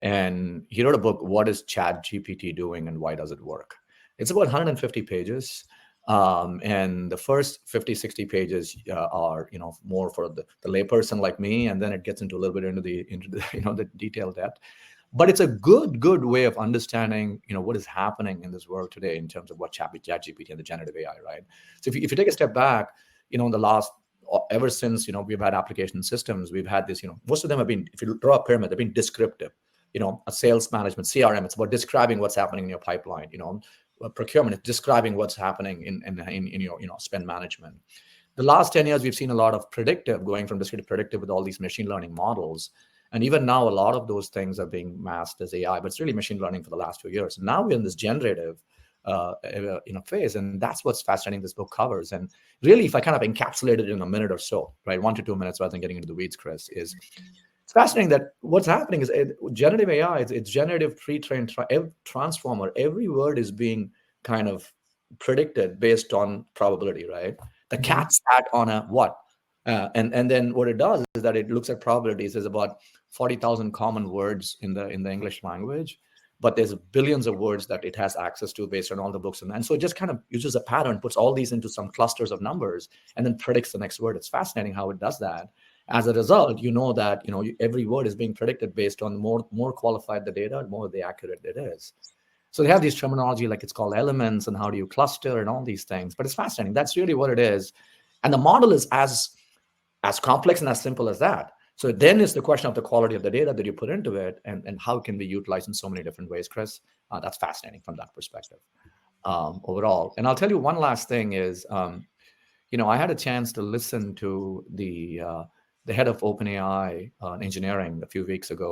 And he wrote a book, What is ChatGPT Doing and Why Does It Work? It's about 150 pages. And the first 50, 60 pages are, more for the layperson like me. And then it gets into a little bit into the the detailed depth. But it's a good way of understanding, what is happening in this world today in terms of what ChatGPT and the generative AI, right? So if you take a step back, in the last, ever since, we've had application systems, we've had this, most of them have been, if you draw a pyramid, they've been descriptive. A sales management, CRM, it's about describing what's happening in your pipeline. Procurement is describing what's happening in your, spend management. The last 10 years, we've seen a lot of predictive, going from descriptive to predictive with all these machine learning models. And even now, a lot of those things are being masked as AI, but it's really machine learning for the last few years. Now we're in this generative phase, and that's what's fascinating this book covers. And really, if I kind of encapsulate it in a minute or so, right, 1 to 2 minutes, rather than getting into the weeds, Chris, is it's fascinating that what's happening is generative AI, it's generative pre-trained transformer. Every word is being kind of predicted based on probability, right? The cat sat on a what? And then what it does is that it looks at probabilities. There's about 40,000 common words in the English language, but there's billions of words that it has access to based on all the books. And so it just kind of uses a pattern, puts all these into some clusters of numbers, and then predicts the next word. It's fascinating how it does that. As a result, that every word is being predicted based on more qualified the data, more the accurate it is. So they have these terminology, like it's called elements, and how do you cluster and all these things. But it's fascinating. That's really what it is. And the model is as complex and as simple as that. So then it's the question of the quality of the data that you put into it, and how it can be utilized in so many different ways, Chris. That's fascinating from that perspective overall. And I'll tell you one last thing is, I had a chance to listen to the head of OpenAI engineering a few weeks ago.